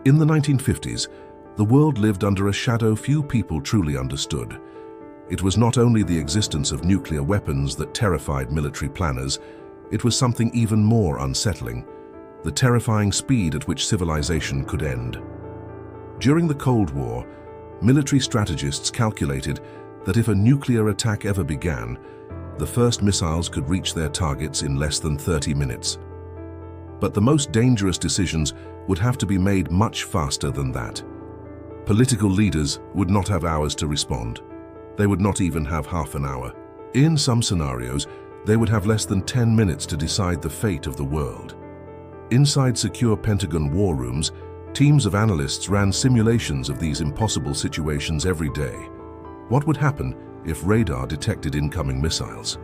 In the 1950s, the world lived under a shadow few people truly understood. It was not only the existence of nuclear weapons that terrified military planners, it was something even more unsettling: the terrifying speed at which civilization could end. During the Cold War, military strategists calculated that if a nuclear attack ever began, the first missiles could reach their targets in less than 30 minutes. But the most dangerous decisions would have to be made much faster than that. Political leaders would not have hours to respond. They would not even have half an hour. In some scenarios, they would have less than 10 minutes to decide the fate of the world. Inside secure Pentagon war rooms, teams of analysts ran simulations of these impossible situations every day. What would happen if radar detected incoming missiles?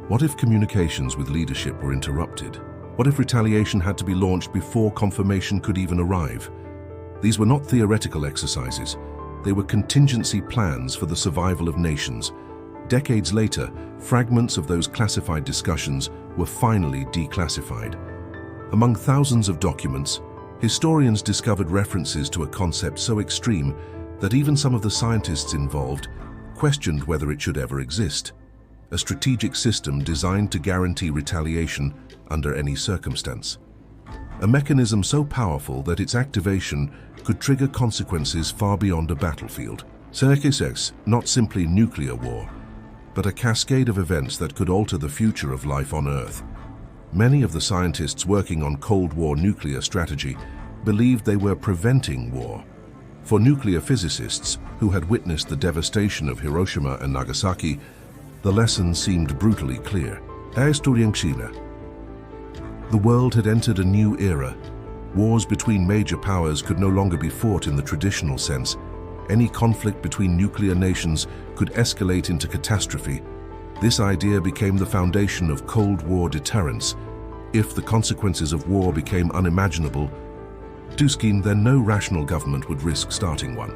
What if communications with leadership were interrupted? What if retaliation had to be launched before confirmation could even arrive? These were not theoretical exercises. They were contingency plans for the survival of nations. Decades later, fragments of those classified discussions were finally declassified. Among thousands of documents, historians discovered references to a concept so extreme that even some of the scientists involved questioned whether it should ever exist: a strategic system designed to guarantee retaliation under any circumstance. A mechanism so powerful that its activation could trigger consequences far beyond a battlefield. Strategists, not simply nuclear war, but a cascade of events that could alter the future of life on Earth. Many of the scientists working on Cold War nuclear strategy believed they were preventing war. For nuclear physicists who had witnessed the devastation of Hiroshima and Nagasaki, the lesson seemed brutally clear. The world had entered a new era. Wars between major powers could no longer be fought in the traditional sense. Any conflict between nuclear nations could escalate into catastrophe. This idea became the foundation of Cold War deterrence. If the consequences of war became unimaginable, then no rational government would risk starting one.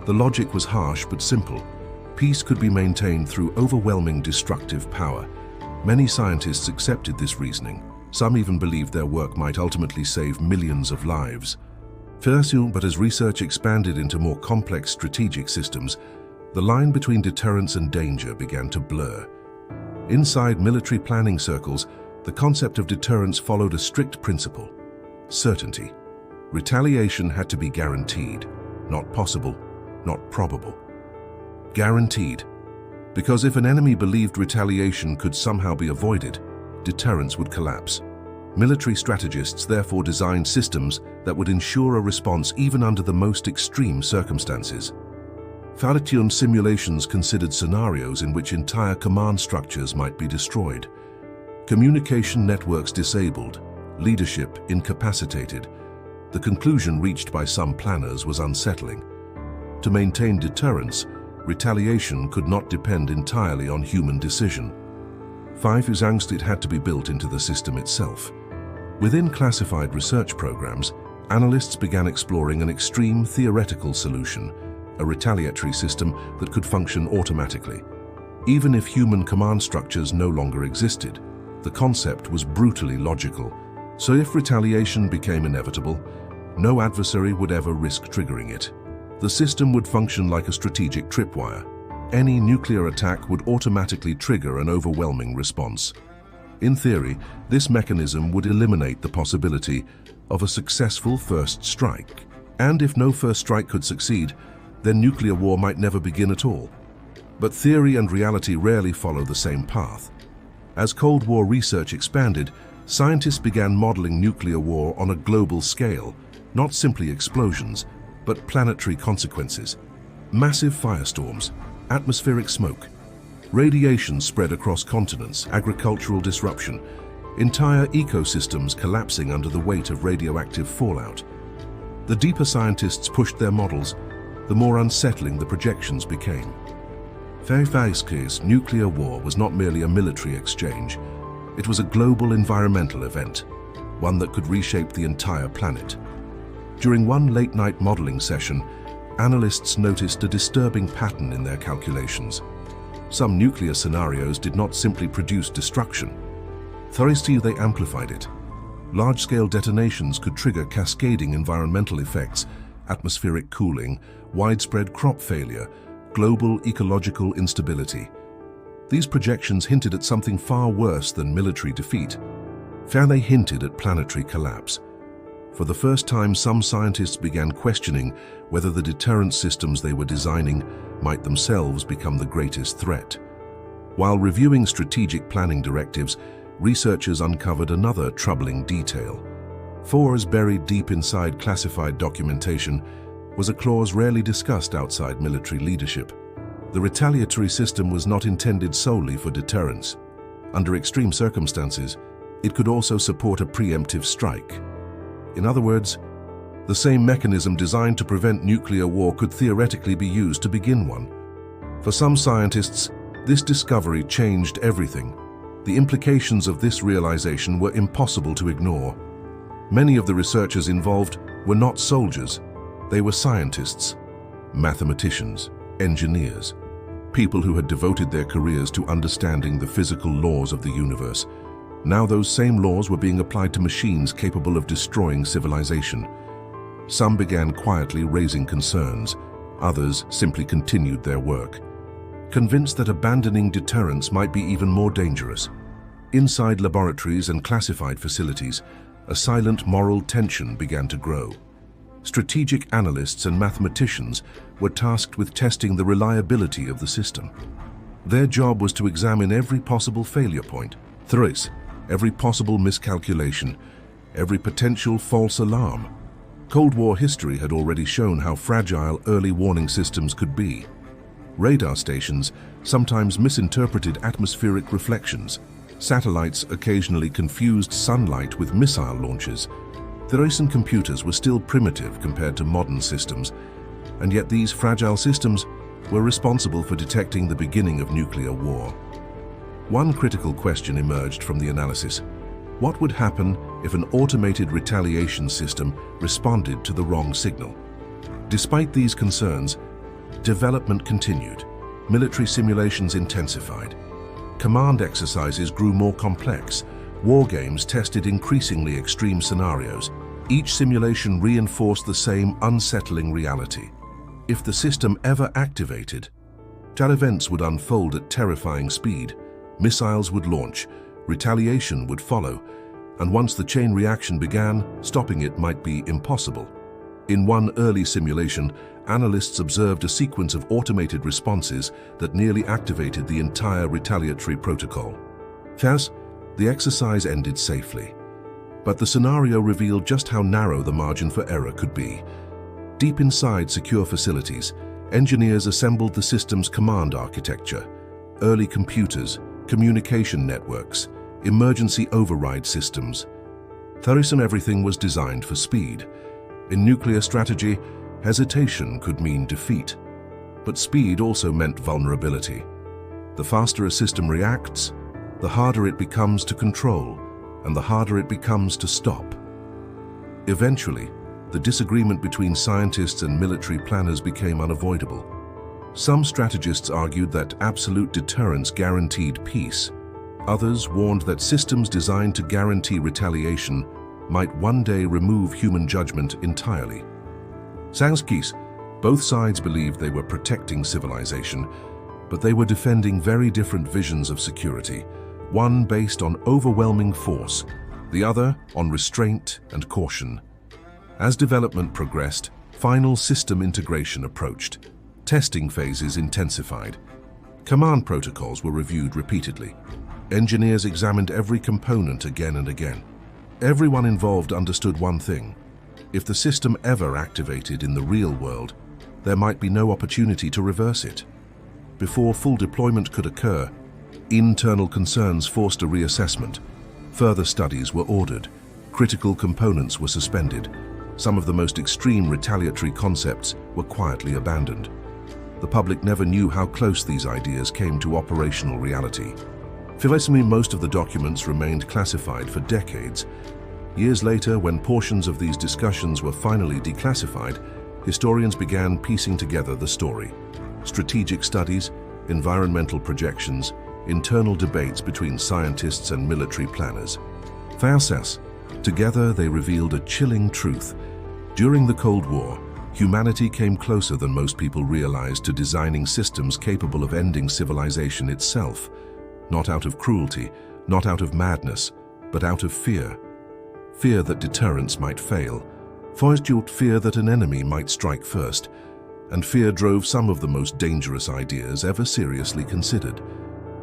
The logic was harsh but simple. Peace could be maintained through overwhelming destructive power. Many scientists accepted this reasoning. Some even believed their work might ultimately save millions of lives. But as research expanded into more complex strategic systems, the line between deterrence and danger began to blur. Inside military planning circles, the concept of deterrence followed a strict principle: certainty. Retaliation had to be guaranteed, not possible, not probable. Guaranteed. Because if an enemy believed retaliation could somehow be avoided, deterrence would collapse. Military strategists therefore designed systems that would ensure a response even under the most extreme circumstances. Retaliation simulations considered scenarios in which entire command structures might be destroyed, communication networks disabled, leadership incapacitated. The conclusion reached by some planners was unsettling. To maintain deterrence, retaliation could not depend entirely on human decision. It had to be built into the system itself. Within classified research programs, analysts began exploring an extreme theoretical solution: a retaliatory system that could function automatically. Even if human command structures no longer existed, the concept was brutally logical. So if retaliation became inevitable, no adversary would ever risk triggering it. The system would function like a strategic tripwire. Any nuclear attack would automatically trigger an overwhelming response. In theory, this mechanism would eliminate the possibility of a successful first strike. And if no first strike could succeed, then nuclear war might never begin at all. But theory and reality rarely follow the same path. As Cold War research expanded, scientists began modeling nuclear war on a global scale, not simply explosions, but planetary consequences. Massive firestorms, atmospheric smoke, radiation spread across continents, agricultural disruption, entire ecosystems collapsing under the weight of radioactive fallout. The deeper scientists pushed their models, the more unsettling the projections became. Nuclear war was not merely a military exchange. It was a global environmental event, one that could reshape the entire planet. During one late-night modeling session, analysts noticed a disturbing pattern in their calculations. Some nuclear scenarios did not simply produce destruction. They amplified it. Large-scale detonations could trigger cascading environmental effects, atmospheric cooling, widespread crop failure, global ecological instability. These projections hinted at something far worse than military defeat. They hinted at planetary collapse. For the first time, some scientists began questioning whether the deterrence systems they were designing might themselves become the greatest threat. While reviewing strategic planning directives, researchers uncovered another troubling detail. Buried deep inside classified documentation was a clause rarely discussed outside military leadership. The retaliatory system was not intended solely for deterrence. Under extreme circumstances, it could also support a preemptive strike. In other words, the same mechanism designed to prevent nuclear war could theoretically be used to begin one. For some scientists, this discovery changed everything. The implications of this realization were impossible to ignore. Many of the researchers involved were not soldiers. They were scientists, mathematicians, engineers, people who had devoted their careers to understanding the physical laws of the universe. Now those same laws were being applied to machines capable of destroying civilization. Some began quietly raising concerns. Others simply continued their work, convinced that abandoning deterrence might be even more dangerous. Inside laboratories and classified facilities, a silent moral tension began to grow. Strategic analysts and mathematicians were tasked with testing the reliability of the system. Their job was to examine every possible failure point, every possible miscalculation, every potential false alarm. Cold War history had already shown how fragile early warning systems could be. Radar stations sometimes misinterpreted atmospheric reflections. Satellites occasionally confused sunlight with missile launches. The recent computers were still primitive compared to modern systems, and yet these fragile systems were responsible for detecting the beginning of nuclear war. One critical question emerged from the analysis. What would happen if an automated retaliation system responded to the wrong signal? Despite these concerns, development continued. Military simulations intensified. Command exercises grew more complex. War games tested increasingly extreme scenarios. Each simulation reinforced the same unsettling reality. If the system ever activated, events would unfold at terrifying speed. Missiles would launch, retaliation would follow, and once the chain reaction began, stopping it might be impossible. In one early simulation, analysts observed a sequence of automated responses that nearly activated the entire retaliatory protocol. The exercise ended safely, but the scenario revealed just how narrow the margin for error could be. Deep inside secure facilities, engineers assembled the system's command architecture, early computers, communication networks, emergency override systems. Everything was designed for speed. In nuclear strategy, hesitation could mean defeat, but speed also meant vulnerability. The faster a system reacts, the harder it becomes to control, and the harder it becomes to stop. Eventually, the disagreement between scientists and military planners became unavoidable. Some strategists argued that absolute deterrence guaranteed peace. Others warned that systems designed to guarantee retaliation might one day remove human judgment entirely. Both sides believed they were protecting civilization, but they were defending very different visions of security, one based on overwhelming force, the other on restraint and caution. As development progressed, final system integration approached. Testing phases intensified. Command protocols were reviewed repeatedly. Engineers examined every component again and again. Everyone involved understood one thing: if the system ever activated in the real world, there might be no opportunity to reverse it. Before full deployment could occur, internal concerns forced a reassessment. Further studies were ordered. Critical components were suspended. Some of the most extreme retaliatory concepts were quietly abandoned. The public never knew how close these ideas came to operational reality. Most of the documents remained classified for decades. Years later, when portions of these discussions were finally declassified, historians began piecing together the story. Strategic studies, environmental projections, internal debates between scientists and military planners. Together, they revealed a chilling truth. During the Cold War, humanity came closer than most people realized to designing systems capable of ending civilization itself. Not out of cruelty, not out of madness, but out of fear. Fear that deterrence might fail. Fear that an enemy might strike first. And fear drove some of the most dangerous ideas ever seriously considered.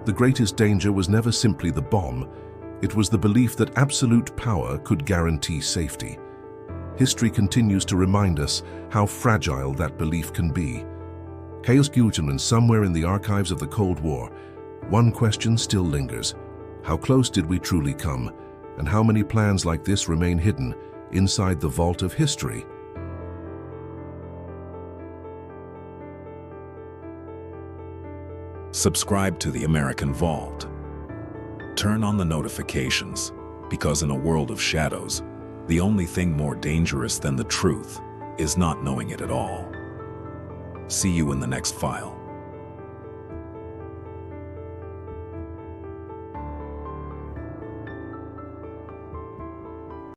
The greatest danger was never simply the bomb. It was the belief that absolute power could guarantee safety. History continues to remind us how fragile that belief can be. And somewhere in the archives of the Cold War, one question still lingers. How close did we truly come? And how many plans like this remain hidden inside the vault of history? Subscribe to the American Vault. Turn on the notifications, because in a world of shadows, the only thing more dangerous than the truth is not knowing it at all. See you in the next file.